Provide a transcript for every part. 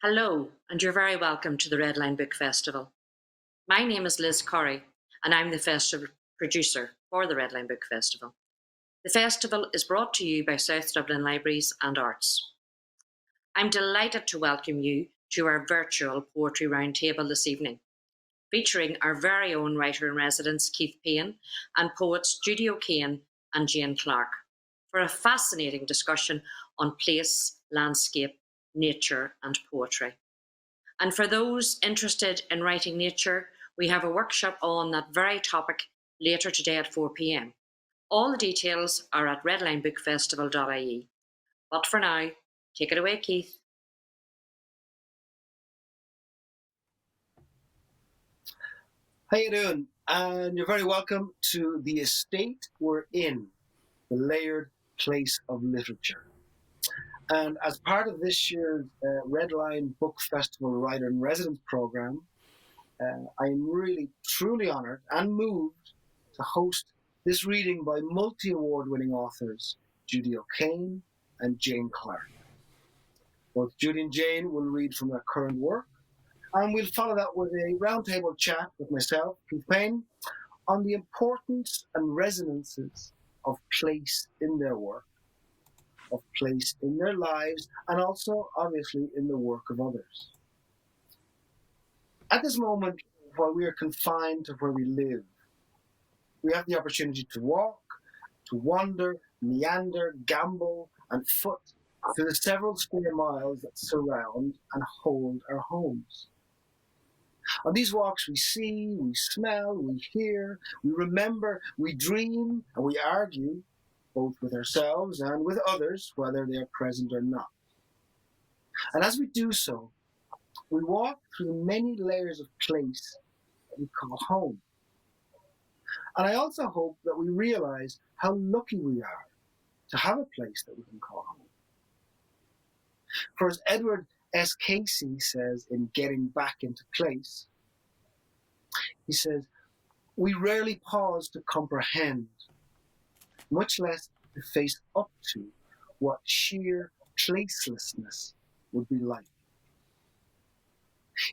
Hello, and you're very welcome to the Red Line Book Festival. My name is Liz Corrie, and I'm the festival producer for the Red Line Book Festival. The festival is brought to you by South Dublin Libraries and Arts. I'm delighted to welcome you to our virtual Poetry Roundtable this evening, featuring our very own writer-in-residence Keith Payne and poets Judy O'Kane and Jane Clarke for a fascinating discussion on place, landscape, nature and poetry. And for those interested in writing nature, we have a workshop on that very topic later today at 4 p.m. All the details are at redlinebookfestival.ie. But for now, take it away, Keith. How you doing? And you're very welcome to the estate we're in, the layered place of literature. And as part of this year's Red Line Book Festival Writer in Residence program, I'm really, truly honoured and moved to host this reading by multi-award-winning authors Judy O'Kane and Jane Clarke. Both Judy and Jane will read from their current work, and we'll follow that with a roundtable chat with myself, Keith Payne, on the importance and resonances of place in their work, of place in their lives, and also, obviously, in the work of others. At this moment, while we are confined to where we live, we have the opportunity to walk, to wander, meander, gamble, and foot through the several square miles that surround and hold our homes. On these walks, we see, we smell, we hear, we remember, we dream, and we argue, both with ourselves and with others, whether they are present or not. And as we do so, we walk through the many layers of place that we call home. And I also hope that we realize how lucky we are to have a place that we can call home. For as Edward S. Casey says in Getting Back into Place, he says, we rarely pause to comprehend, much less to face up to what sheer placelessness would be like.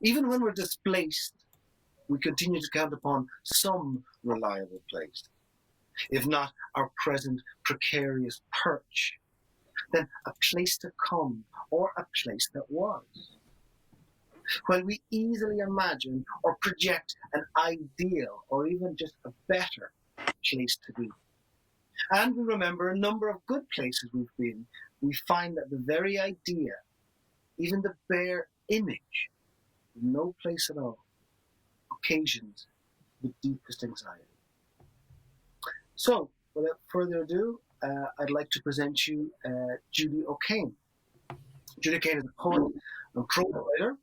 Even when we're displaced, we continue to count upon some reliable place. If not our present precarious perch, then a place to come or a place that was. When we easily imagine or project an ideal or even just a better place to be. And we remember a number of good places we've been, we find that the very idea, even the bare image, of no place at all, occasions the deepest anxiety. So, without further ado, I'd like to present you Judy O'Kane. Judy O'Kane is a poet and prose writer.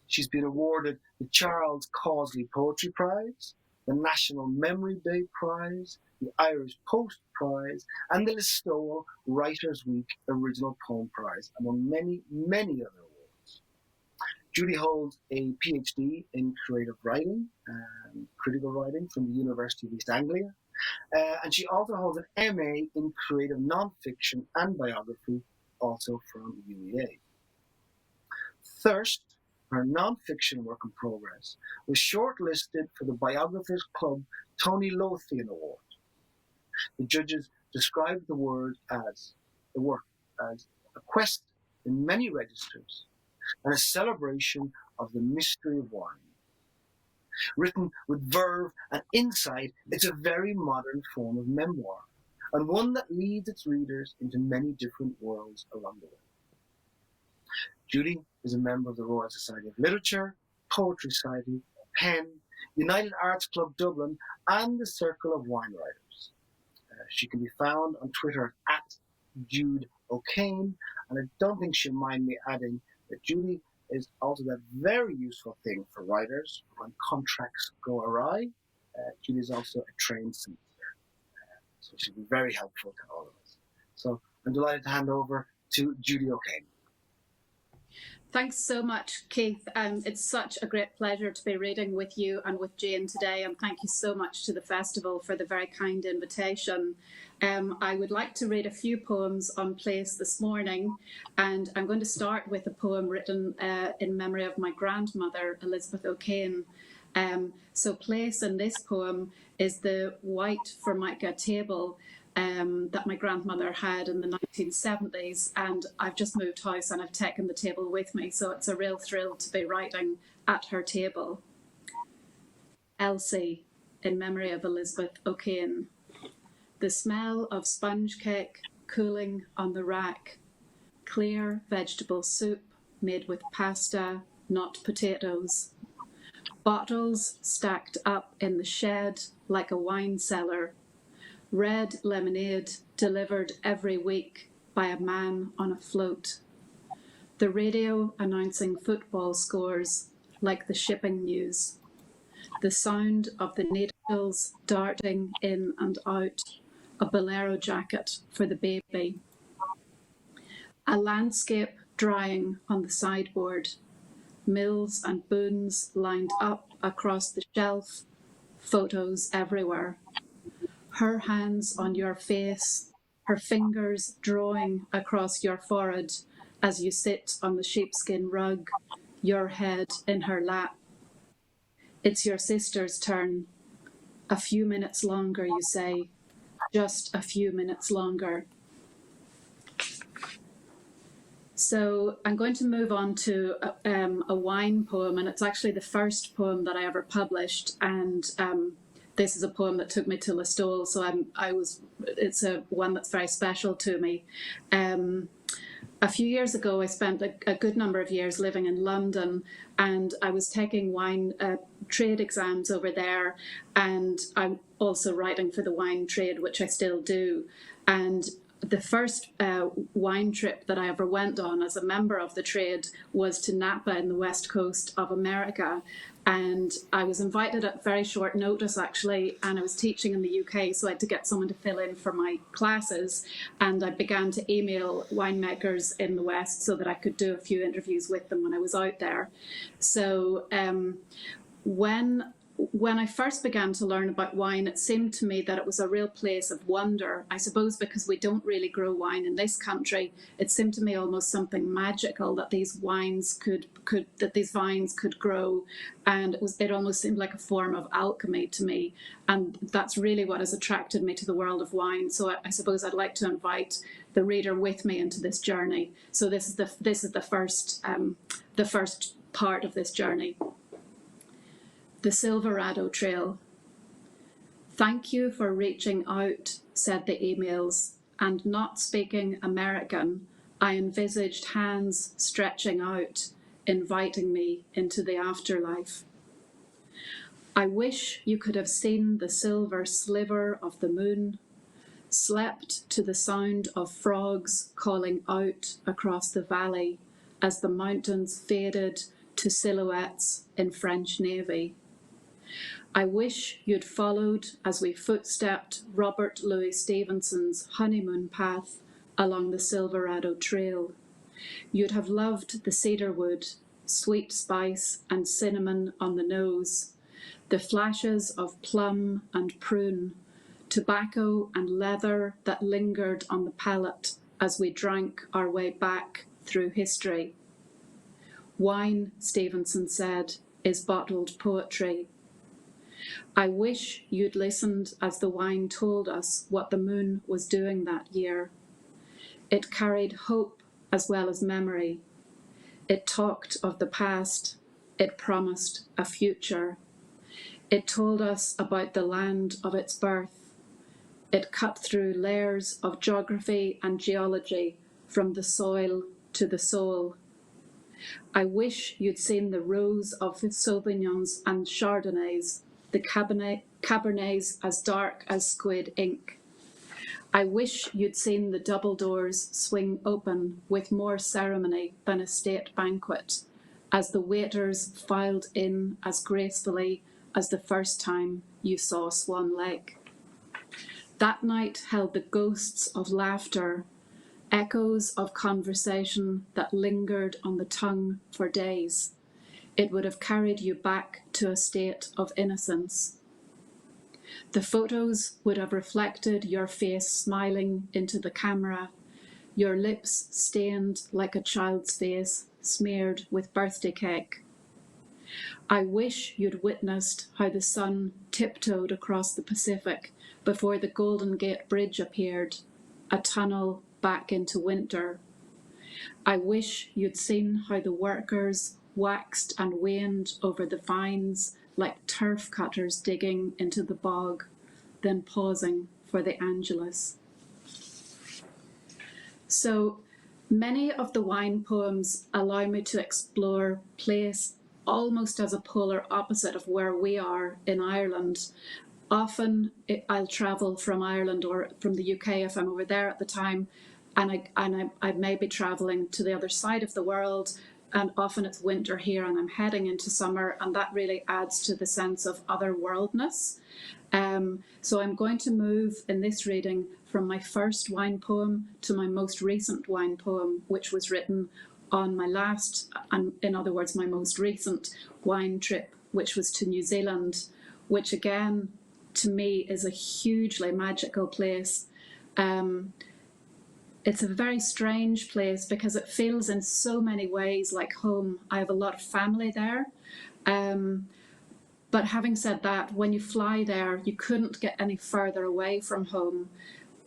She's been awarded the Charles Causley Poetry Prize, the National Memory Day Prize, the Irish Post Prize, and the Listowel Writers' Week Original Poem Prize, among many, many other awards. Judy holds a PhD in creative writing and critical writing from the University of East Anglia, and she also holds an MA in creative nonfiction and biography, also from UEA. Thirst, her nonfiction work in progress, was shortlisted for the Biographers Club Tony Lothian Award. The judges described the work as a quest in many registers and a celebration of the mystery of wine. Written with verve and insight, it's a very modern form of memoir, and one that leads its readers into many different worlds along the way. Judy is a member of the Royal Society of Literature, Poetry Society, Payne, United Arts Club Dublin, and the Circle of Wine Writers. She can be found on Twitter at Jude O'Kane, and I don't think she'll mind me adding that Judy is also that very useful thing for writers when contracts go awry. Judy is also a trained solicitor, so she'll be very helpful to all of us. So I'm delighted to hand over to Judy O'Kane. Thanks so much, Keith. It's such a great pleasure to be reading with you and with Jane today, and thank you so much to the festival for the very kind invitation. I would like to read a few poems on place this morning, and I'm going to start with a poem written in memory of my grandmother, Elizabeth O'Kane. So place in this poem is the white Formica table that my grandmother had in the 1970s, and I've just moved house and I've taken the table with me, so it's a real thrill to be writing at her table. Elsie, in memory of Elizabeth O'Kane. The smell of sponge cake cooling on the rack, clear vegetable soup made with pasta, not potatoes. Bottles stacked up in the shed like a wine cellar. Red lemonade delivered every week by a man on a float. The radio announcing football scores like the shipping news. The sound of the needles darting in and out. A bolero jacket for the baby. A landscape drying on the sideboard. Mills and booms lined up across the shelf. Photos everywhere. Her hands on your face, her fingers drawing across your forehead as you sit on the sheepskin rug, your head in her lap. It's your sister's turn. A few minutes longer, you say. Just a few minutes longer. So I'm going to move on to a wine poem, and it's actually the first poem that I ever published, and this is a poem that took me to Listowel, so it's one that's very special to me. A few years ago, I spent a good number of years living in London, and I was taking wine trade exams over there, and I'm also writing for the wine trade, which I still do. And the first wine trip that I ever went on as a member of the trade was to Napa in the west coast of America. And I was invited at very short notice, actually, and I was teaching in the UK, so I had to get someone to fill in for my classes. And I began to email winemakers in the West so that I could do a few interviews with them when I was out there. So when I first began to learn about wine, it seemed to me that it was a real place of wonder. I suppose because we don't really grow wine in this country, it seemed to me almost something magical that these wines that these vines could grow, and it almost seemed like a form of alchemy to me. And that's really what has attracted me to the world of wine. So I suppose I'd like to invite the reader with me into this journey. So this is the first part of this journey. The Silverado Trail. Thank you for reaching out, said the emails, and not speaking American, I envisaged hands stretching out, inviting me into the afterlife. I wish you could have seen the silver sliver of the moon, slept to the sound of frogs calling out across the valley as the mountains faded to silhouettes in French Navy. I wish you'd followed as we footstepped Robert Louis Stevenson's honeymoon path along the Silverado Trail. You'd have loved the cedarwood, sweet spice and cinnamon on the nose, the flashes of plum and prune, tobacco and leather that lingered on the palate as we drank our way back through history. Wine, Stevenson said, is bottled poetry. I wish you'd listened as the wine told us what the moon was doing that year. It carried hope as well as memory. It talked of the past. It promised a future. It told us about the land of its birth. It cut through layers of geography and geology from the soil to the soul. I wish you'd seen the rows of Sauvignons and Chardonnays, the Cabernets as dark as squid ink. I wish you'd seen the double doors swing open with more ceremony than a state banquet, as the waiters filed in as gracefully as the first time you saw Swan Lake. That night held the ghosts of laughter, echoes of conversation that lingered on the tongue for days. It would have carried you back to a state of innocence. The photos would have reflected your face smiling into the camera, your lips stained like a child's face, smeared with birthday cake. I wish you'd witnessed how the sun tiptoed across the Pacific before the Golden Gate Bridge appeared, a tunnel back into winter. I wish you'd seen how the workers waxed and waned over the vines like turf cutters digging into the bog, then pausing for the Angelus. So many of the wine poems allow me to explore place almost as a polar opposite of where we are in Ireland. Often I'll travel from Ireland or from the UK if I'm over there at the time, and I may be travelling to the other side of the world, and often it's winter here and I'm heading into summer, and that really adds to the sense of otherworldness. So I'm going to move in this reading from my first wine poem to my most recent wine poem, which was written on my last, and in other words, my most recent wine trip, which was to New Zealand, which again, to me, is a hugely magical place. It's a very strange place because it feels in so many ways like home. I have a lot of family there. But having said that, when you fly there, you couldn't get any further away from home.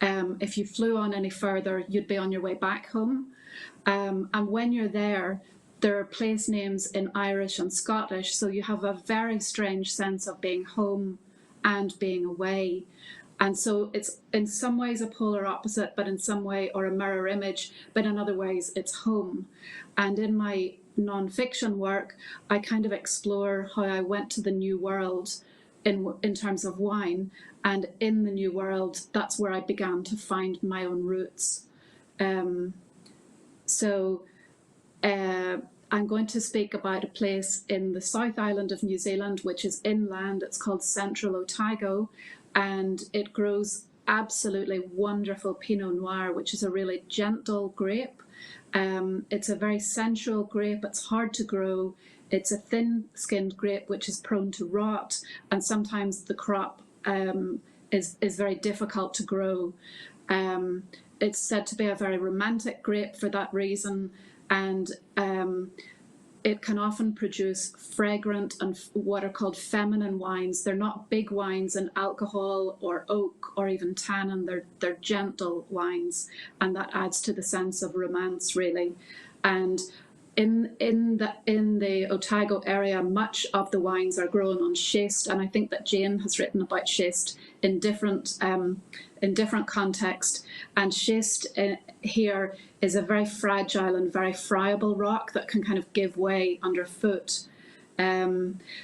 If you flew on any further, you'd be on your way back home. And when you're there are place names in Irish and Scottish, so you have a very strange sense of being home and being away. And so it's in some ways a polar opposite, but in some way, or a mirror image, but in other ways it's home. And in my non-fiction work, I kind of explore how I went to the New World in terms of wine. And in the New World, that's where I began to find my own roots. I'm going to speak about a place in the South Island of New Zealand, which is inland. It's called Central Otago, and it grows absolutely wonderful Pinot Noir, which is a really gentle grape. It's a very sensual grape. It's hard to grow. It's a thin-skinned grape, which is prone to rot, and sometimes the crop is very difficult to grow. It's said to be a very romantic grape for that reason, and it can often produce fragrant and what are called feminine wines. They're not big wines in alcohol or oak or even tannin. They're gentle wines, and that adds to the sense of romance, really. And in the Otago area, much of the wines are grown on schist, and I think that Jane has written about schist in different contexts. And schist here is a very fragile and very friable rock that can kind of give way underfoot.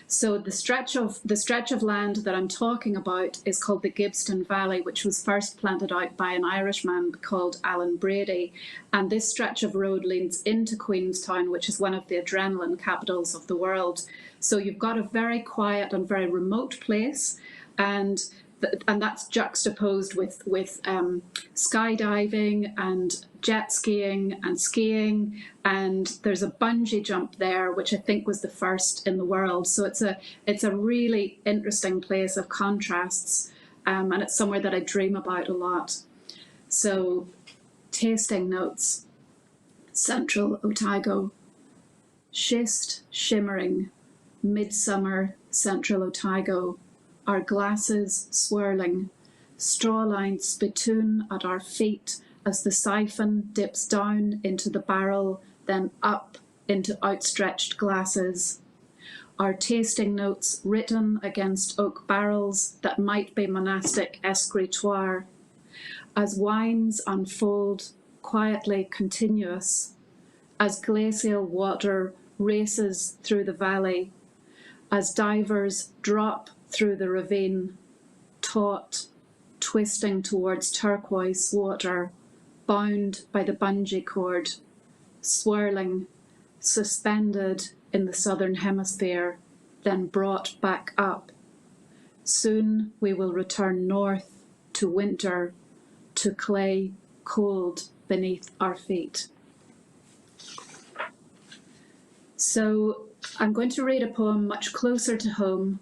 So the stretch of land that I'm talking about is called the Gibston Valley, which was first planted out by an Irishman called Alan Brady. And this stretch of road leads into Queenstown, which is one of the adrenaline capitals of the world. So you've got a very quiet and very remote place, and that's juxtaposed with skydiving and jet skiing and skiing, and there's a bungee jump there, which I think was the first in the world. So it's a really interesting place of contrasts, and it's somewhere that I dream about a lot. So, tasting notes. Central Otago. Schist shimmering, midsummer Central Otago. Our glasses swirling, straw-lined spittoon at our feet as the siphon dips down into the barrel, then up into outstretched glasses. Our tasting notes written against oak barrels that might be monastic escritoire. As wines unfold, quietly continuous, as glacial water races through the valley, as divers drop through the ravine, taut, twisting towards turquoise water, bound by the bungee cord, swirling, suspended in the southern hemisphere, then brought back up. Soon we will return north to winter, to clay, cold beneath our feet. So I'm going to read a poem much closer to home.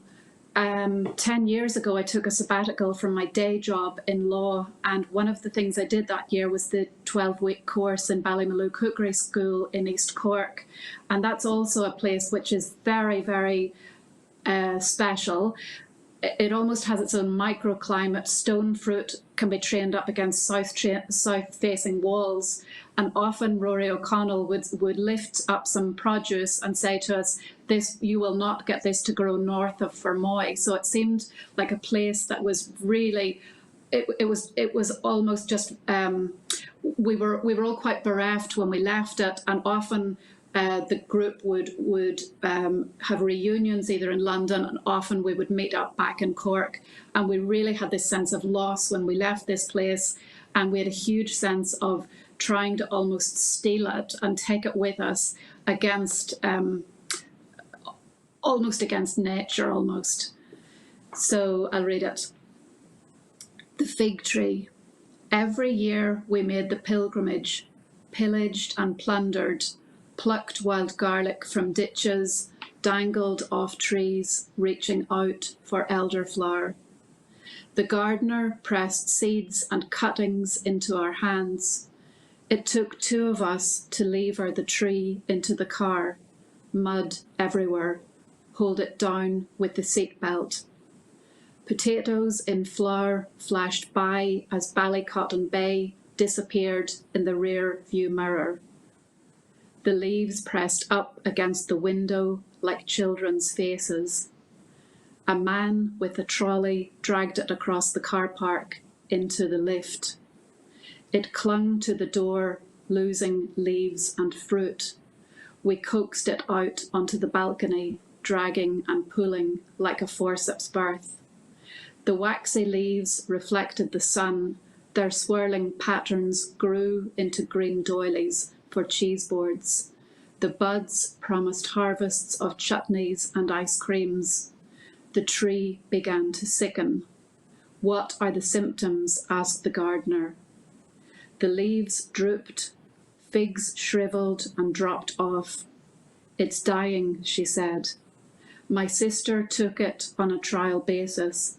10 years ago, I took a sabbatical from my day job in law, and one of the things I did that year was the 12-week course in Ballymaloe Cookery School in East Cork. And that's also a place which is very, very special. It almost has its own microclimate. Stone fruit can be trained up against south-facing walls. And often Rory O'Connell would lift up some produce and say to us, you will not get this to grow north of Fermoy. So it seemed like a place that was really, it was almost just, we were all quite bereft when we left it, and often the group would have reunions either in London, and often we would meet up back in Cork. And we really had this sense of loss when we left this place, and we had a huge sense of trying to almost steal it and take it with us against, almost against nature, almost. So I'll read it. The fig tree. Every year we made the pilgrimage, pillaged and plundered, plucked wild garlic from ditches, dangled off trees, reaching out for elderflower. The gardener pressed seeds and cuttings into our hands. It took two of us to lever the tree into the car, mud everywhere, hold it down with the seatbelt. Potatoes in flower flashed by as Ballycotton Bay disappeared in the rear view mirror. The leaves pressed up against the window like children's faces. A man with a trolley dragged it across the car park into the lift. It clung to the door, losing leaves and fruit. We coaxed it out onto the balcony, dragging and pulling like a forceps birth. The waxy leaves reflected the sun. Their swirling patterns grew into green doilies for cheese boards. The buds promised harvests of chutneys and ice creams. The tree began to sicken. What are the symptoms? Asked the gardener. The leaves drooped, figs shriveled and dropped off. It's dying, she said. My sister took it on a trial basis.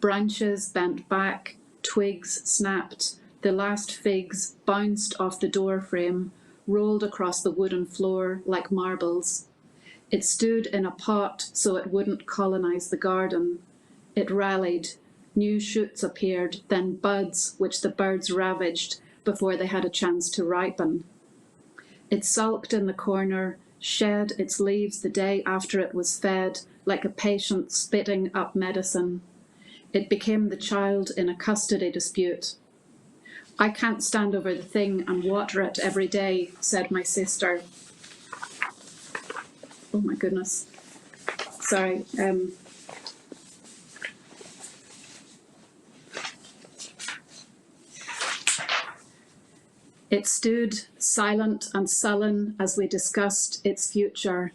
Branches bent back, twigs snapped, the last figs bounced off the door frame, rolled across the wooden floor like marbles. It stood in a pot so it wouldn't colonise the garden. It rallied. New shoots appeared, then buds which the birds ravaged before they had a chance to ripen. It sulked in the corner, shed its leaves the day after it was fed, like a patient spitting up medicine. It became the child in a custody dispute. I can't stand over the thing and water it every day, said my sister. Oh my goodness. Sorry. It stood silent and sullen as we discussed its future.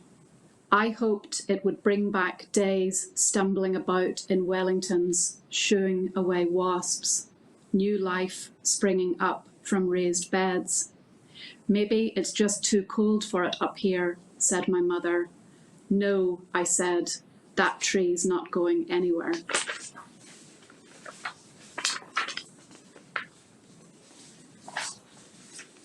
I hoped it would bring back days stumbling about in Wellingtons, shooing away wasps, new life springing up from raised beds. Maybe it's just too cold for it up here, said my mother. No, I said, that tree's not going anywhere.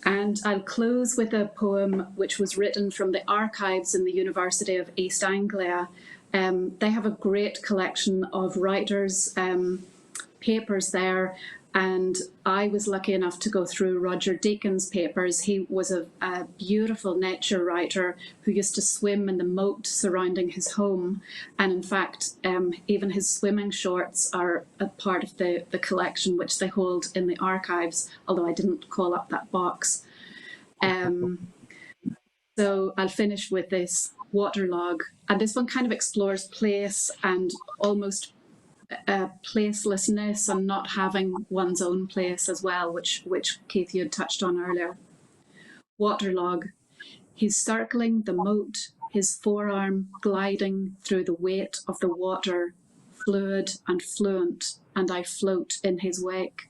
And I'll close with a poem which was written from the archives in the University of East Anglia. They have a great collection of writers' papers there, and I was lucky enough to go through Roger Deacon's papers. He was a beautiful nature writer who used to swim in the moat surrounding his home, and in fact even his swimming shorts are a part of the collection which they hold in the archives, although I didn't call up that box. So I'll finish with this waterlog, and this one kind of explores place and almost placelessness and not having one's own place as well, which Keith, you had touched on earlier. Waterlog. He's circling the moat, his forearm gliding through the weight of the water, fluid and fluent, and I float in his wake.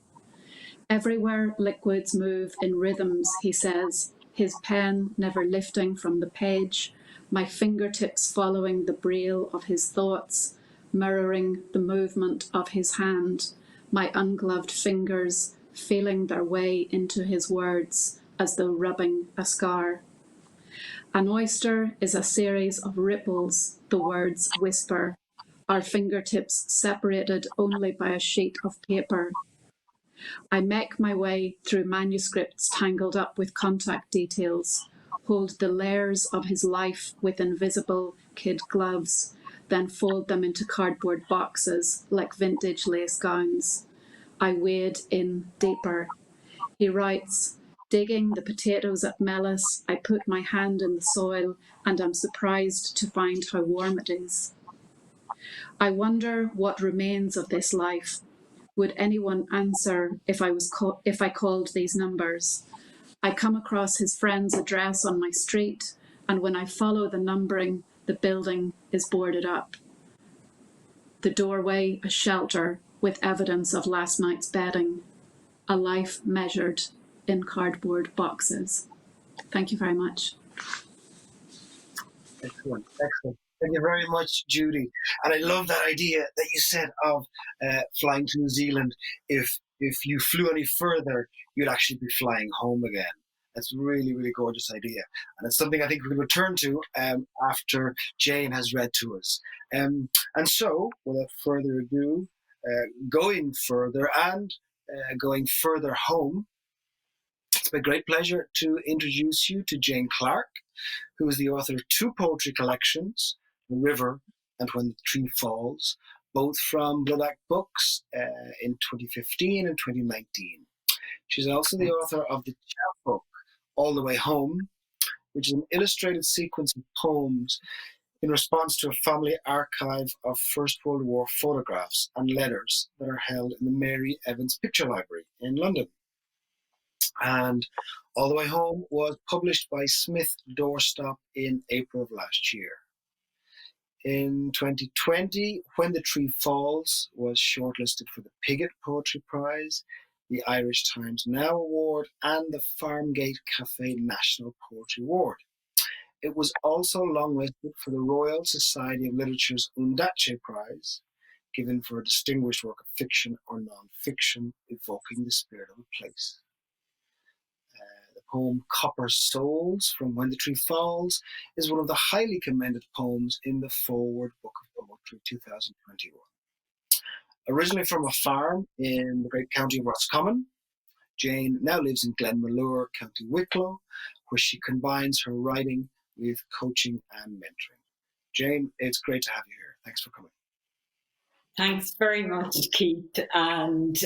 Everywhere liquids move in rhythms, he says, his pen never lifting from the page, my fingertips following the braille of his thoughts, mirroring the movement of his hand, my ungloved fingers feeling their way into his words as though rubbing a scar. An oyster is a series of ripples, the words whisper, our fingertips separated only by a sheet of paper. I make my way through manuscripts tangled up with contact details, hold the layers of his life with invisible kid gloves, then fold them into cardboard boxes like vintage lace gowns. I wade in deeper. He writes, digging the potatoes at Mellis, I put my hand in the soil and am surprised to find how warm it is. I wonder what remains of this life. Would anyone answer if I called these numbers? I come across his friend's address on my street, and when I follow the numbering, the building is boarded up. The doorway a shelter with evidence of last night's bedding. A life measured in cardboard boxes. Thank you very much. Excellent, excellent. Thank you very much, Judy. And I love that idea that you said of flying to New Zealand. If you flew any further, you'd actually be flying home again. That's a really, really gorgeous idea. And it's something I think we can return to after Jane has read to us. And so, without further ado, going further and going further home, it's my great pleasure to introduce you to Jane Clarke, who is the author of two poetry collections, The River and When the Tree Falls, both from Bloodact Books in 2015 and 2019. She's also the author of the chapbook, All the Way Home, which is an illustrated sequence of poems in response to a family archive of First World War photographs and letters that are held in the Mary Evans Picture Library in London. And All the Way Home was published by Smith Doorstop in April of last year. In 2020, When the Tree Falls was shortlisted for the Pigott Poetry Prize, the Irish Times Now Award, and the Farmgate Cafe National Poetry Award. It was also longlisted for the Royal Society of Literature's Undace Prize, given for a distinguished work of fiction or non-fiction evoking the spirit of a place. The poem Copper Souls from When the Tree Falls is one of the highly commended poems in the Forward Book of Poetry 2021. Originally from a farm in the great county of Roscommon, Jane now lives in Glenmalure, County Wicklow, where she combines her writing with coaching and mentoring. Jane, it's great to have you here. Thanks for coming. Thanks very much, Keith, and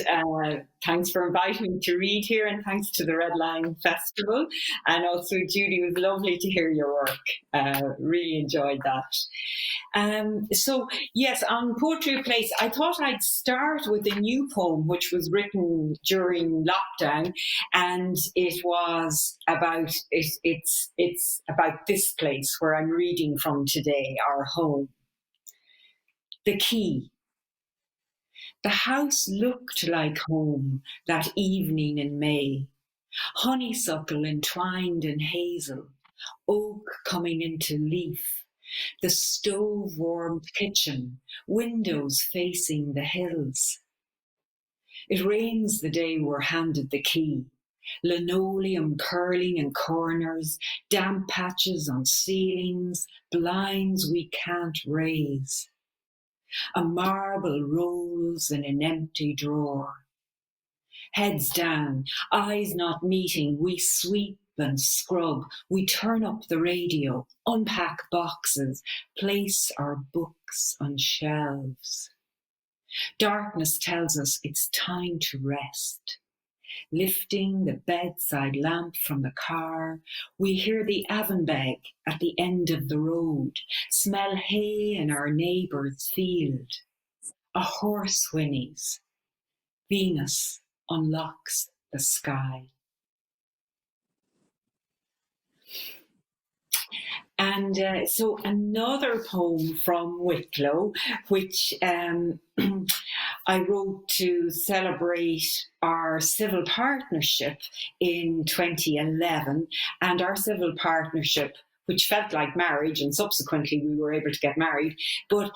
thanks for inviting me to read here, and thanks to the Red Line Festival. And also, Judy, it was lovely to hear your work. Really enjoyed that. So, yes, on Poetry of Place, I thought I'd start with a new poem which was written during lockdown, and it was about it's about this place where I'm reading from today, our home. The Quay. The house looked like home that evening in May. Honeysuckle entwined in hazel, oak coming into leaf, the stove-warmed kitchen, windows facing the hills. It rains the day we're handed the key, linoleum curling in corners, damp patches on ceilings, blinds we can't raise. A marble rolls in an empty drawer. Heads down, eyes not meeting, we sweep and scrub. We turn up the radio, unpack boxes, place our books on shelves. Darkness tells us it's time to rest. Lifting the bedside lamp from the car, we hear the Avonbeg at the end of the road, smell hay in our neighbour's field. A horse whinnies. Venus unlocks the sky. And so another poem from Wicklow, which I wrote to celebrate our civil partnership in 2011, and our civil partnership, which felt like marriage, and subsequently we were able to get married, but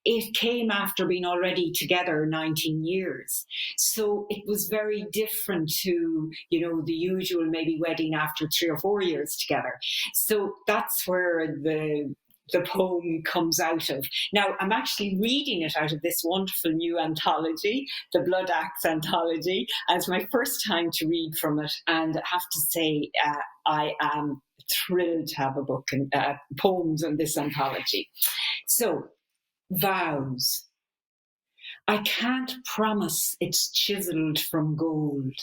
it came after being already together 19 years. So it was very different to, the usual maybe wedding after 3 or 4 years together. So that's where the poem comes out of. Now, I'm actually reading it out of this wonderful new anthology, the Blood Axe Anthology, and it's my first time to read from it. And I have to say, I am thrilled to have a book and poems in this anthology. So, vows. I can't promise it's chiselled from gold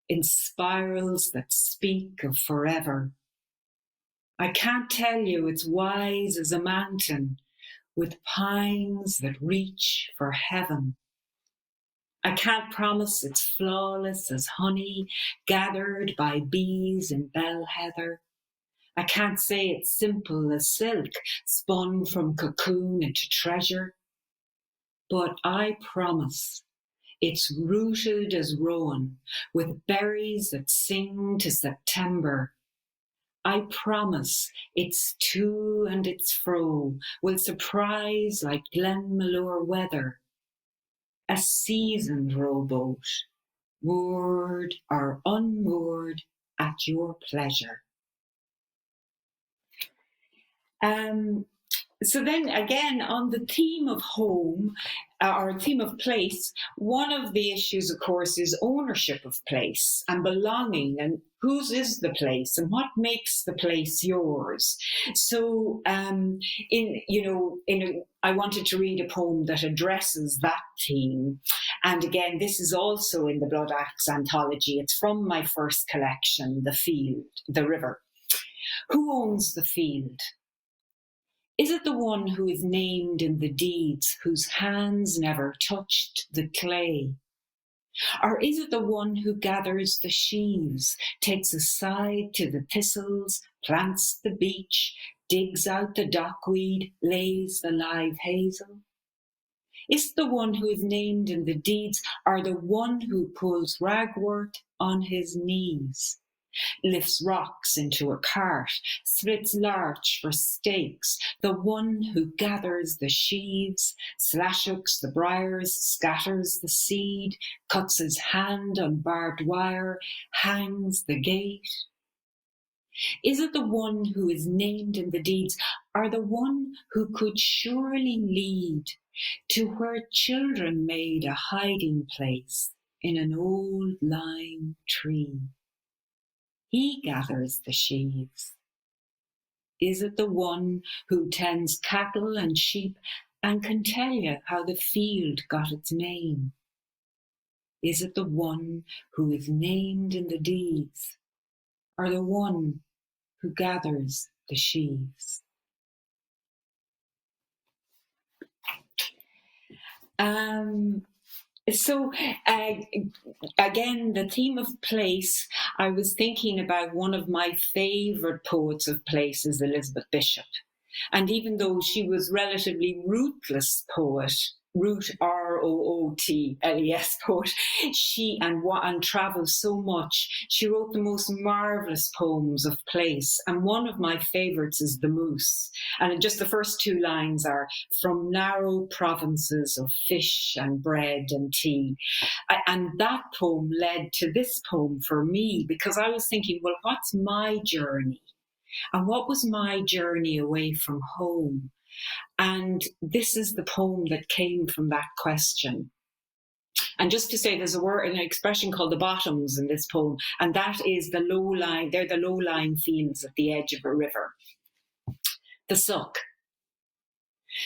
in spirals that speak of forever. I can't tell you it's wise as a mountain with pines that reach for heaven. I can't promise it's flawless as honey gathered by bees in bell heather. I can't say it's simple as silk spun from cocoon into treasure. But I promise it's rooted as rowan with berries that sing to September. I promise its to and its fro will surprise like Glenmalure weather. A seasoned rowboat, moored or unmoored at your pleasure. So then again, on the theme of home, or theme of place, one of the issues, of course, is ownership of place and belonging, and whose is the place and what makes the place yours. So, I wanted to read a poem that addresses that theme. And again, this is also in the Blood Axe Anthology. It's from my first collection, The Field, the River. Who owns the field? Is it the one who is named in the deeds, whose hands never touched the clay? Or is it the one who gathers the sheaves, takes a side to the thistles, plants the beech, digs out the dockweed, lays the live hazel? Is it the one who is named in the deeds, or the one who pulls ragwort on his knees? Lifts rocks into a cart, splits larch for stakes, the one who gathers the sheaves, slashhooks the briars, scatters the seed, cuts his hand on barbed wire, hangs the gate? Is it the one who is named in the deeds, or the one who could surely lead to where children made a hiding place in an old lime tree? He gathers the sheaves. Is it the one who tends cattle and sheep and can tell you how the field got its name? Is it the one who is named in the deeds, or the one who gathers the sheaves? So again, the theme of place, I was thinking about one of my favourite poets of places, Elizabeth Bishop. And even though she was relatively rootless poet, root ROOTLES poet, she and travelled so much, she wrote the most marvellous poems of place. And one of my favourites is The Moose. And just the first two lines are, from narrow provinces of fish and bread and tea. And that poem led to this poem for me, because I was thinking, well, what's my journey? And what was my journey away from home? And this is the poem that came from that question. And just to say, there's an expression called the bottoms in this poem, and that is the low-lying, they're the low-lying fields at the edge of a river. The suck.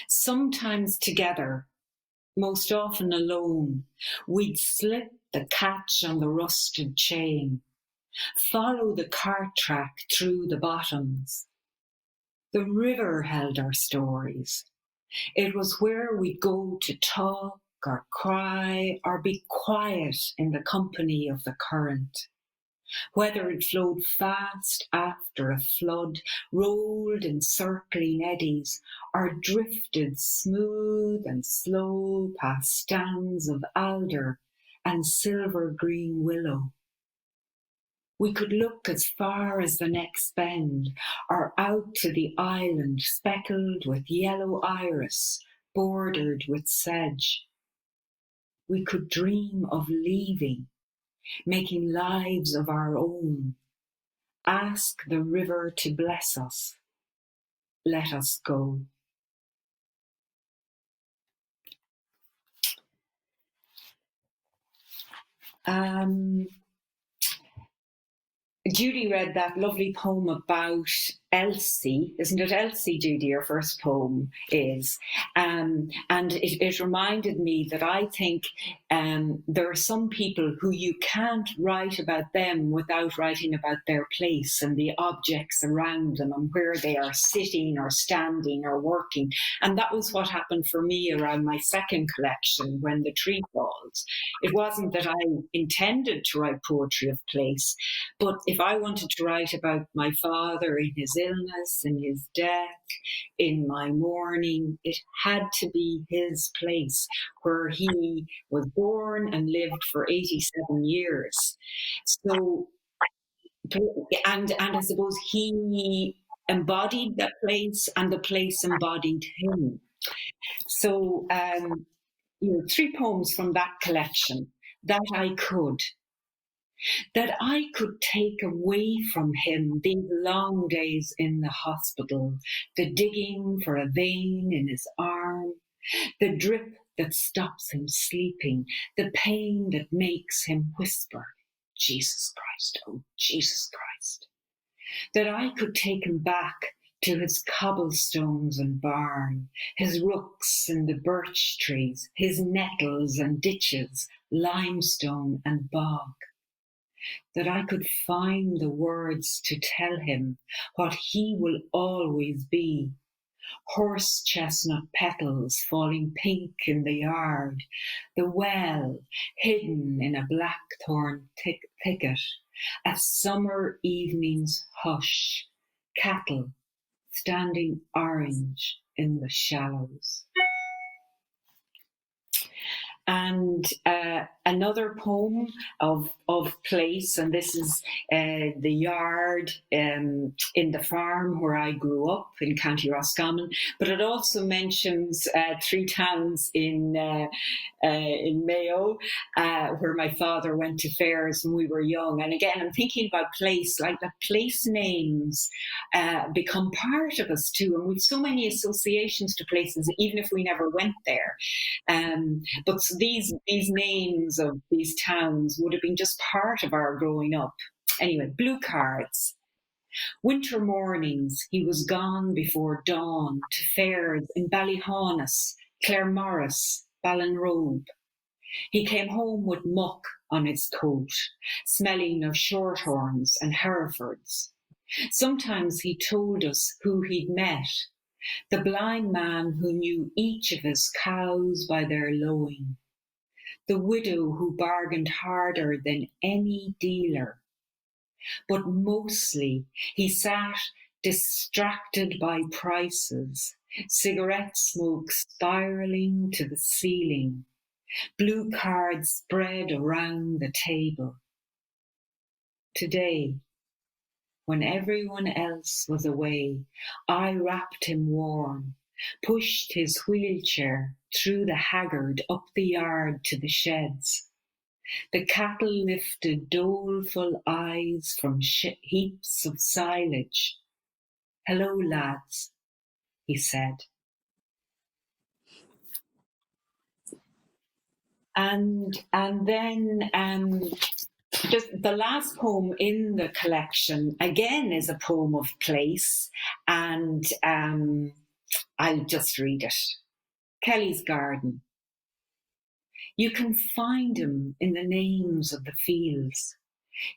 Sometimes together, most often alone, we'd slip the catch on the rusted chain, follow the cart track through the bottoms. The river held our stories. It was where we'd go to talk or cry or be quiet in the company of the current. Whether it flowed fast after a flood, rolled in circling eddies, or drifted smooth and slow past stands of alder and silver-green willow. We could look as far as the next bend, or out to the island speckled with yellow iris, bordered with sedge. We could dream of leaving, making lives of our own. Ask the river to bless us. Let us go. Judy read that lovely poem about Elsie. Isn't it Elsie, Judy, your first poem is? And it reminded me that I think there are some people who you can't write about them without writing about their place and the objects around them and where they are sitting or standing or working. And that was what happened for me around my second collection, When the Tree Falls. It wasn't that I intended to write poetry of place, but if I wanted to write about my father in his illness, in his death, in my mourning, it had to be his place where he was born and lived for 87 years. So, and I suppose he embodied that place and the place embodied him. So, 3 poems from that collection that I could take away from him these long days in the hospital, the digging for a vein in his arm, the drip that stops him sleeping, the pain that makes him whisper, Jesus Christ, oh Jesus Christ. That I could take him back to his cobblestones and barn, his rooks and the birch trees, his nettles and ditches, limestone and bog. That I could find the words to tell him what he will always be. Horse chestnut petals falling pink in the yard, the well hidden in a blackthorn thicket, a summer evening's hush, cattle standing orange in the shallows. And another poem of place, and this is the yard in the farm where I grew up in County Roscommon, but it also mentions 3 towns in Mayo where my father went to fairs when we were young. And again, I'm thinking about place, like the place names become part of us too, and we've so many associations to places, even if we never went there. But these names of these towns would have been just part of our growing up. Anyway, blue cards. Winter mornings, he was gone before dawn to fairs in Ballyhaunis, Claremorris, Ballinrobe. He came home with muck on his coat, smelling of shorthorns and Herefords. Sometimes he told us who he'd met, the blind man who knew each of his cows by their lowing, the widow who bargained harder than any dealer. But mostly he sat distracted by prices, cigarette smoke spiralling to the ceiling, blue cards spread around the table. Today, when everyone else was away, I wrapped him warm, pushed his wheelchair through the haggard up the yard to the sheds. The cattle lifted doleful eyes from heaps of silage. Hello, lads, he said. And then just the last poem in the collection, again, is a poem of place, and I'll just read it. Kelly's Garden. You can find him in the names of the fields.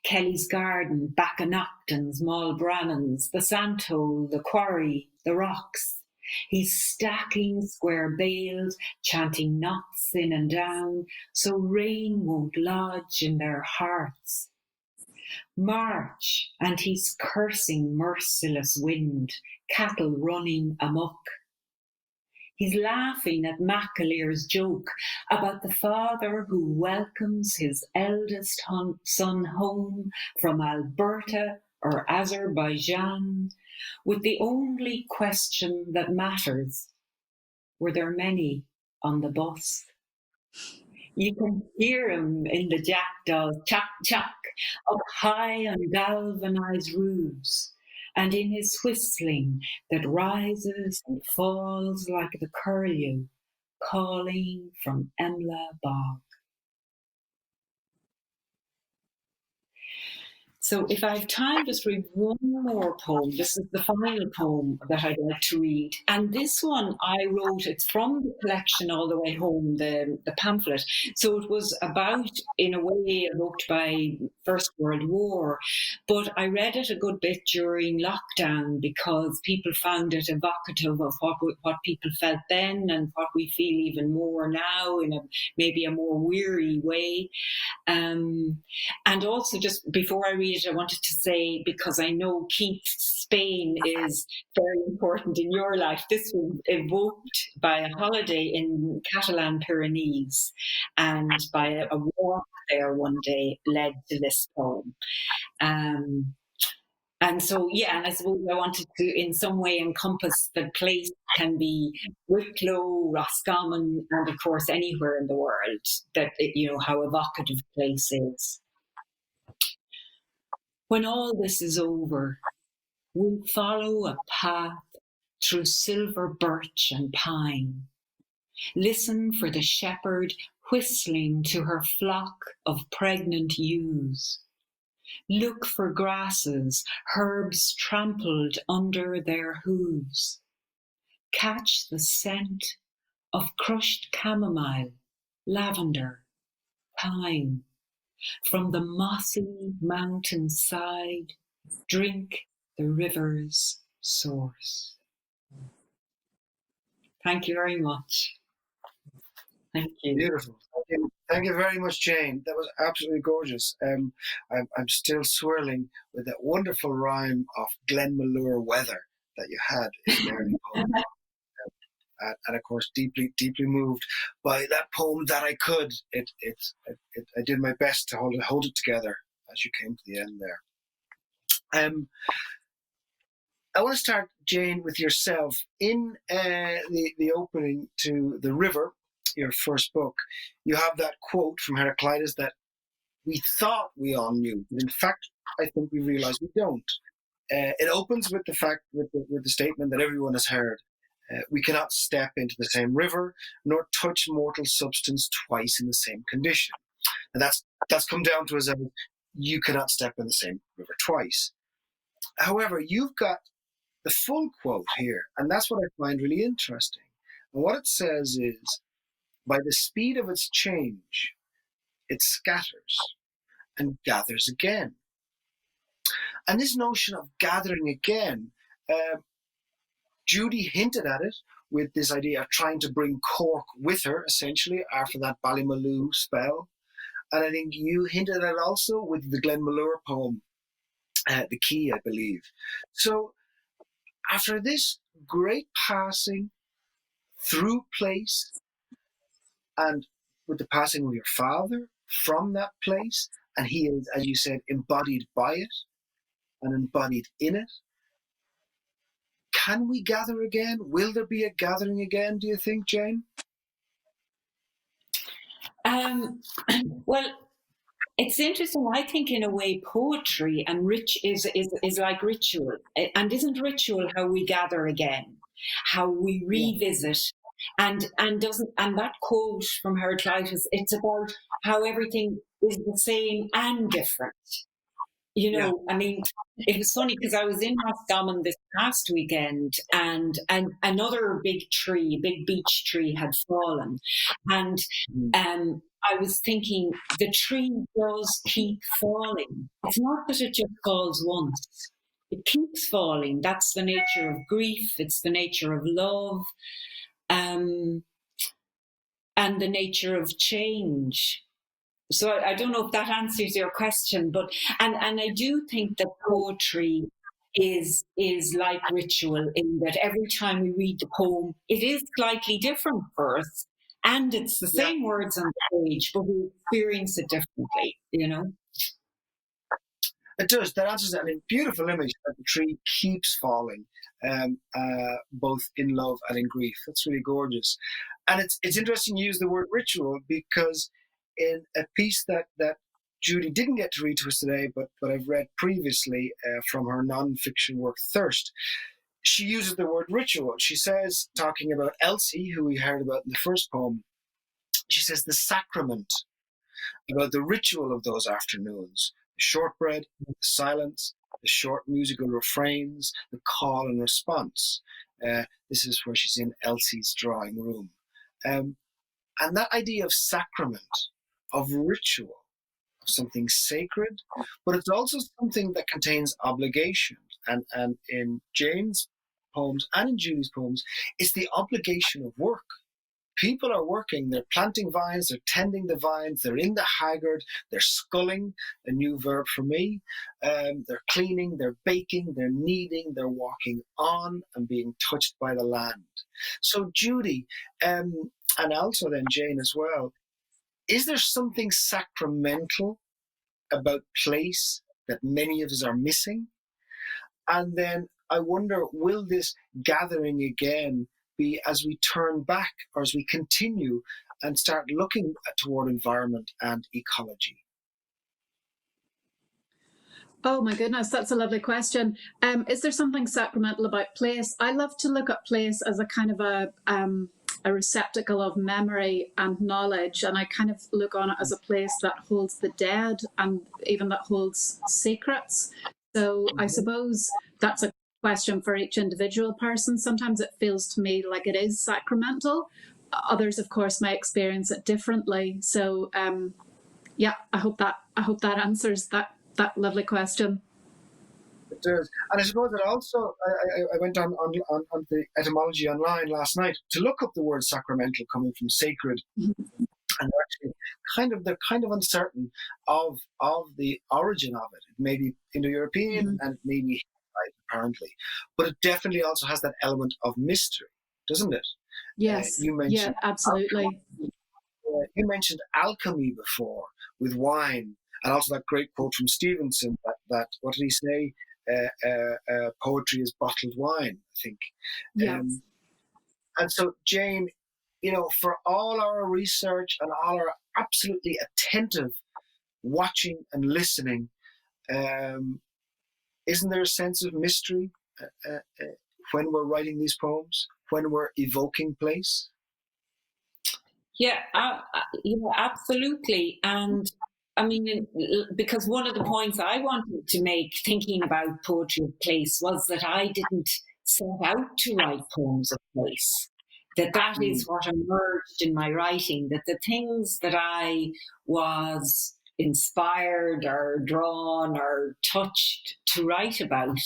Kelly's Garden, Bachanachton's, Malbrannan's, the Sandhole, the Quarry, the Rocks. He's stacking square bales, chanting knots in and down, so rain won't lodge in their hearts. March, and he's cursing merciless wind, cattle running amok. He's laughing at MacAleer's joke about the father who welcomes his eldest son home from Alberta or Azerbaijan with the only question that matters: were there many on the bus? You can hear him in the jackdaws, chack, chack, up high on galvanized roofs, and in his whistling that rises and falls like the curlew calling from Emla Bog. So if I have time, just read one more poem. This is the final poem that I'd like to read. And this one I wrote, it's from the collection All the Way Home, the pamphlet. So it was about, in a way, evoked by First World War. But I read it a good bit during lockdown because people found it evocative of what people felt then and what we feel even more now in maybe a more weary way. And also, just before I read it, I wanted to say, because I know Keith, Spain is very important in your life. This was evoked by a holiday in Catalan Pyrenees and by a walk there one day led to this poem. And so, yeah, and I suppose I wanted to in some way encompass the place can be Wicklow, Roscommon, and of course anywhere in the world, that, how evocative the place is. When all this is over, we'll follow a path through silver birch and pine. Listen for the shepherd whistling to her flock of pregnant ewes. Look for grasses, herbs trampled under their hooves. Catch the scent of crushed chamomile, lavender, thyme. From the mossy mountain side, drink the river's source. Thank you very much. Thank you. Beautiful. Thank you very much, Jane. That was absolutely gorgeous. I'm still swirling with that wonderful rhyme of Glenmalure weather that you had in there. And of course, deeply, deeply moved by that poem that I could. I did my best to hold it together as you came to the end there. I want to start, Jane, with yourself. In the opening to The River, your first book, you have that quote from Heraclitus that we thought we all knew, but in fact, I think we realize we don't. It opens with the statement that everyone has heard. We cannot step into the same river, nor touch mortal substance twice in the same condition. And that's come down to as you cannot step in the same river twice. However, you've got the full quote here, and that's what I find really interesting. And what it says is, by the speed of its change, it scatters and gathers again. And this notion of gathering again, Judy hinted at it with this idea of trying to bring Cork with her, essentially, after that Ballymaloe spell. And I think you hinted at it also with the Glenmalure poem, The Key, I believe. So after this great passing through place, and with the passing of your father from that place, and he is, as you said, embodied by it and embodied in it, can we gather again? Will there be a gathering again, do you think, Jane? Well, it's interesting. I think, in a way, poetry and is like ritual. And isn't ritual how we gather again, how we revisit? And that quote from Heraclitus, it's about how everything is the same and different. I mean, it was funny because I was in Roscommon this past weekend, and another big beech tree had fallen, and I was thinking the tree does keep falling. It's not that it just falls once; it keeps falling. That's the nature of grief. It's the nature of love, and the nature of change. So I don't know if that answers your question, but and I do think that poetry is like ritual in that every time we read the poem, it is slightly different for us, and it's the Yeah, same words on the page, but we experience it differently. You know. it does. That answers it. I mean, beautiful image that the tree keeps falling, both in love and in grief. That's really gorgeous. And it's interesting you use the word ritual because in a piece that Judy didn't get to read to us today, but I've read previously from her non-fiction work Thirst, she uses the word ritual. She says, talking about Elsie, who we heard about in the first poem, she says the sacrament, about the ritual of those afternoons, the shortbread, the silence, the short musical refrains, the call and response. This is where she's in Elsie's drawing room. And that idea of sacrament, of ritual, of something sacred, but it's also something that contains obligation. And in Jane's poems and in Judy's poems, it's the obligation of work. People are working, they're planting vines, they're tending the vines, they're in the haggard, they're sculling, a new verb for me, they're cleaning, they're baking, they're kneading, they're walking on and being touched by the land. So Judy, and also then Jane as well, is there something sacramental about place that many of us are missing? And then I wonder, will this gathering again be as we turn back or as we continue and start looking toward environment and ecology? Oh my goodness, that's a lovely question. Is there something sacramental about place? I love to look at place as a kind of a receptacle of memory and knowledge, and I kind of look on it as a place that holds the dead and even that holds secrets. So I suppose that's a question for each individual person. Sometimes it feels to me like it is sacramental. Others, of course, may experience it differently. So yeah, I hope that answers that lovely question. It does. And I suppose that also, I went on the etymology online last night to look up the word sacramental, coming from sacred, and they're kind of uncertain of the origin of it. It may be Indo-European and maybe apparently, but it definitely also has that element of mystery, doesn't it? Yes. You mentioned absolutely. You mentioned alchemy before with wine, and also that great quote from Stevenson that what did he say? Poetry is bottled wine, I think. Yes. And so, Jane, for all our research and all our absolutely attentive watching and listening, isn't there a sense of mystery when we're writing these poems, when we're evoking place? Yeah, absolutely. And I mean, because one of the points I wanted to make thinking about poetry of place was that I didn't set out to write poems of place. That is what emerged in my writing, that the things that I was inspired or drawn or touched to write about,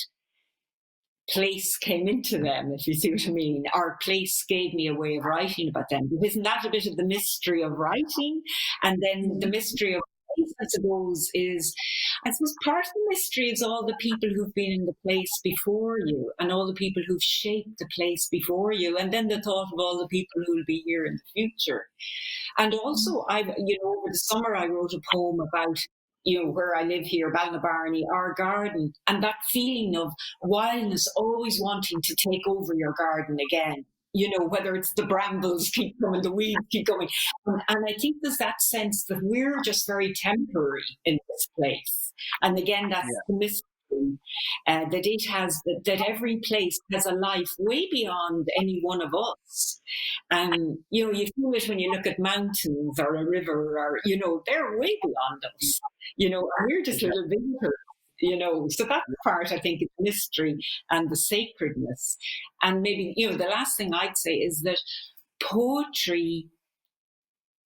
place came into them, if you see what I mean. Our place gave me a way of writing about them. Isn't that a bit of the mystery of writing? And then the mystery of place, I suppose part of the mystery is all the people who've been in the place before you and all the people who've shaped the place before you, and then the thought of all the people who will be here in the future. And also, over the summer I wrote a poem about where I live here, Balnabarney, our garden, and that feeling of wildness, always wanting to take over your garden again. Whether it's the brambles keep coming, the weeds keep going. And I think there's that sense that we're just very temporary in this place. And again, that's the mystery, that it has, that every place has a life way beyond any one of us. And, you feel it when you look at mountains or a river or, they're way beyond us, and we're just little visitors. So that part, I think, is mystery and the sacredness. And maybe, the last thing I'd say is that poetry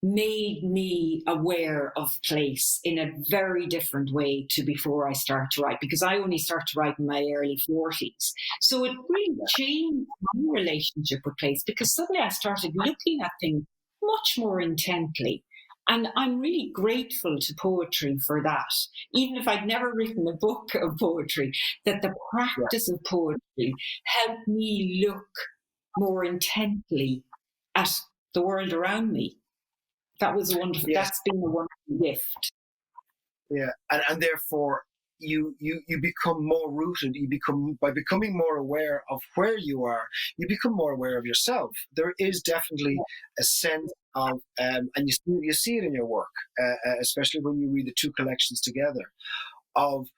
made me aware of place in a very different way to before I started to write, because I only started to write in my early 40s. So it really changed my relationship with place, because suddenly I started looking at things much more intently. And I'm really grateful to poetry for that. Even if I'd never written a book of poetry, that the practice of poetry helped me look more intently at the world around me. That was wonderful. Yes. That's been a wonderful gift. Yeah, and therefore you become more rooted. By becoming more aware of where you are, you become more aware of yourself. There is definitely a sense of, and you see it in your work, especially when you read the two collections together, of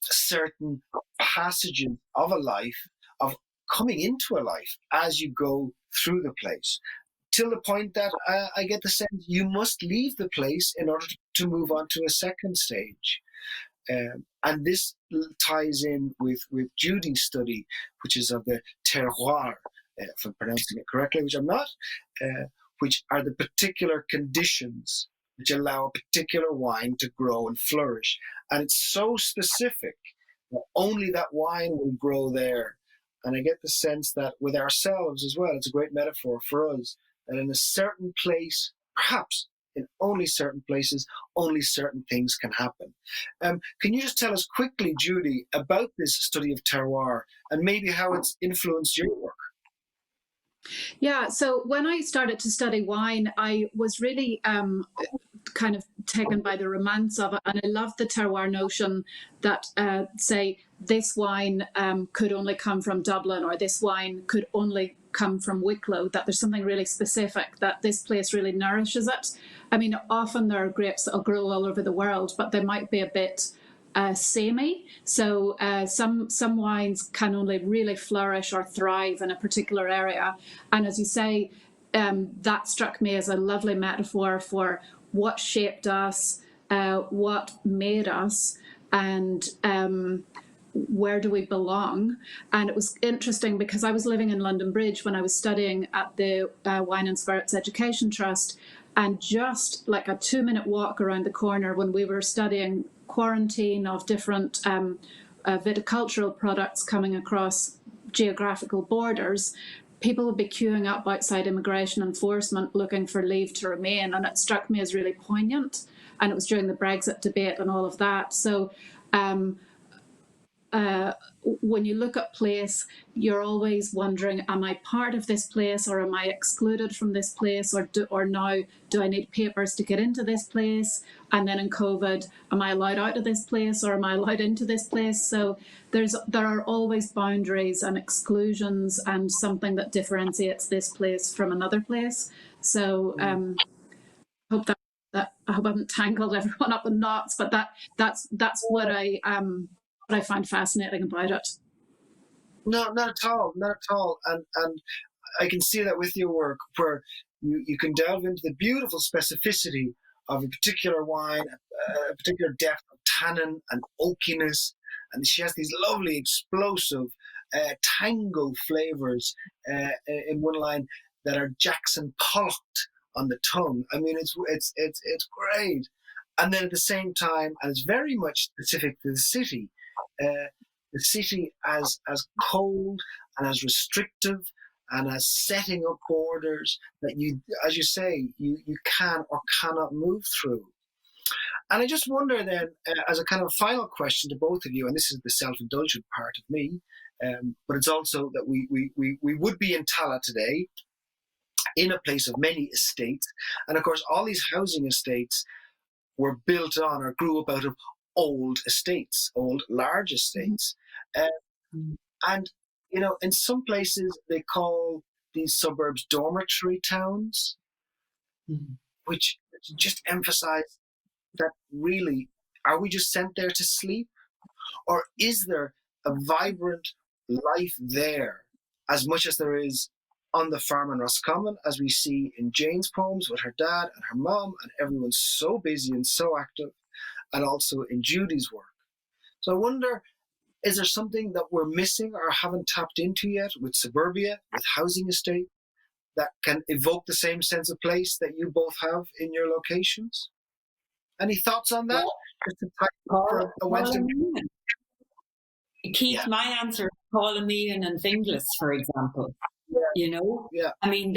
certain passages of a life, of coming into a life as you go through the place, till the point that I get the sense you must leave the place in order to move on to a second stage. And this ties in with Judy's study, which is of the terroir, if I'm pronouncing it correctly, which I'm not, which are the particular conditions which allow a particular wine to grow and flourish. And it's so specific that only that wine will grow there. And I get the sense that with ourselves as well, it's a great metaphor for us, that in a certain place, perhaps in only certain places, only certain things can happen. Can you just tell us quickly, Judy, about this study of terroir and maybe how it's influenced your work? Yeah, so when I started to study wine, I was really kind of taken by the romance of it, and I loved the terroir notion that, say, this wine could only come from Dublin, or this wine could only come from Wicklow, that there's something really specific, that this place really nourishes it. I mean, often there are grapes that will grow all over the world, but they might be a bit samey. So some wines can only really flourish or thrive in a particular area. And as you say, that struck me as a lovely metaphor for what shaped us, what made us, and where do we belong. And it was interesting because I was living in London Bridge when I was studying at the Wine and Spirits Education Trust, and just like a 2-minute walk around the corner when we were studying quarantine of different viticultural products coming across geographical borders, people would be queuing up outside immigration enforcement looking for leave to remain, and it struck me as really poignant. And it was during the Brexit debate and all of that. So when you look at place, you're always wondering, am I part of this place, or am I excluded from this place, or now do I need papers to get into this place? And then in COVID, am I allowed out of this place, or am I allowed into this place? So there are always boundaries and exclusions and something that differentiates this place from another place. So I hope that I hope I haven't tangled everyone up in knots, but that's what I find fascinating about it. No, not at all, not at all. And I can see that with your work, where you can delve into the beautiful specificity of a particular wine, a particular depth of tannin and oakiness, and she has these lovely explosive tango flavors in one line that are Jackson Pollocked on the tongue. I mean, it's great. And then at the same time, and it's very much specific to the city as cold and as restrictive and as setting up borders that you, as you say, you can or cannot move through. And I just wonder then, as a kind of final question to both of you, and this is the self-indulgent part of me, but it's also that we would be in Tallaght today, in a place of many estates. And of course, all these housing estates were built on or grew up out of old estates, old large estates. And, you know, in some places they call these suburbs dormitory towns, which just emphasize that really, are we just sent there to sleep? Or is there a vibrant life there as much as there is on the farm in Roscommon, as we see in Jane's poems with her dad and her mom, and everyone's so busy and so active, and also in Judy's work. So I wonder, is there something that we're missing or haven't tapped into yet with suburbia, with housing estate, that can evoke the same sense of place that you both have in your locations? Any thoughts on that? Just to type for a Wednesday. Keith, my answer is Paul and Finglas, for example. You know, Yeah. I mean,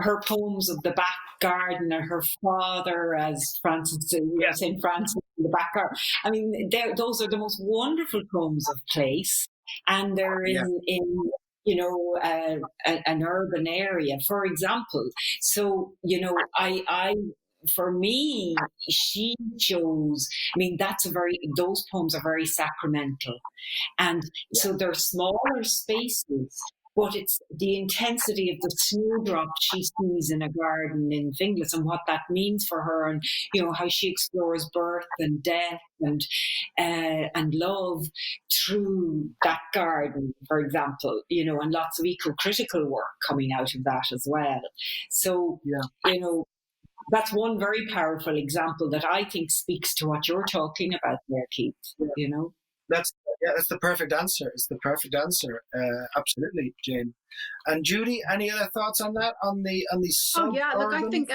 her poems of the back garden, or her father as Francis, St. Francis in the back garden. I mean, those are the most wonderful poems of place, and they're in you know, an urban area, for example. So, you know, I for me, she chose. I mean, those poems are very sacramental. And so they're smaller spaces, but it's the intensity of the snowdrop she sees in a garden in Finglas, and what that means for her, and you know how she explores birth and death and love through that garden, for example. You know, and lots of eco-critical work coming out of that as well. So you know, that's one very powerful example that I think speaks to what you're talking about there, Keith. You know. That's the perfect answer. It's the perfect answer. Absolutely, Jane. And Judy, any other thoughts on that? On the Look, I think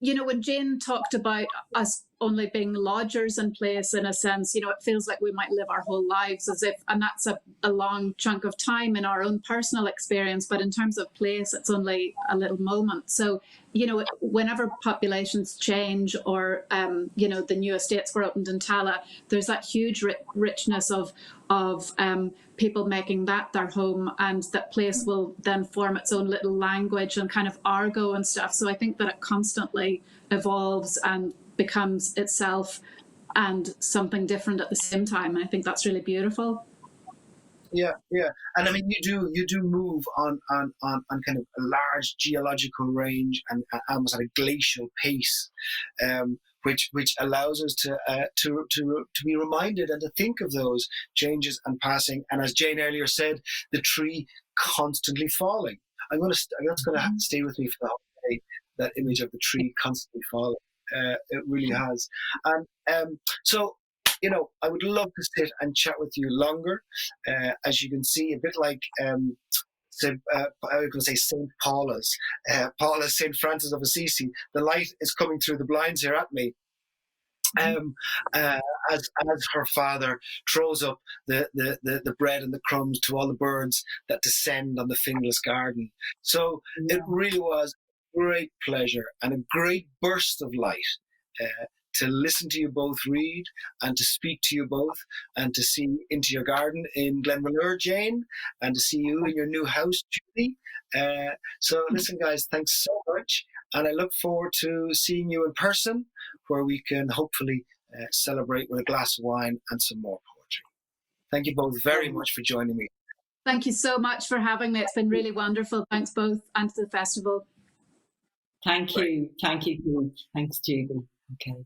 you know, when Jane talked about us only being lodgers in place, in a sense, you know, it feels like we might live our whole lives as if, and that's a long chunk of time in our own personal experience. But in terms of place, it's only a little moment. So, you know, whenever populations change, or, you know, the new estates were opened in Tala, there's that huge richness of people making that their home, and that place will then form its own little language and kind of argot and stuff. So I think that it constantly evolves and becomes itself and something different at the same time. I think that's really beautiful. Yeah, and I mean, you do move on kind of a large geological range and almost at a glacial pace, which allows us to be reminded and to think of those changes and passing. And as Jane earlier said, the tree constantly falling. That's going to stay with me for the whole day. That image of the tree constantly falling. It really has. And so, you know, I would love to sit and chat with you longer. As you can see, a bit like I was going to say St. Paula's, St. Francis of Assisi. The light is coming through the blinds here at me. As her father throws up the bread and the crumbs to all the birds that descend on the Finglas garden. So it really was a great pleasure and a great burst of light to listen to you both read and to speak to you both and to see into your garden in Glenmalure, Jane, and to see you in your new house, Judy. So listen, guys, thanks so much. And I look forward to seeing you in person, where we can hopefully celebrate with a glass of wine and some more poetry. Thank you both very much for joining me. Thank you so much for having me. It's been really wonderful. Thanks both, and to the festival. Thank you. Thank you. Thanks, Judy. Okay.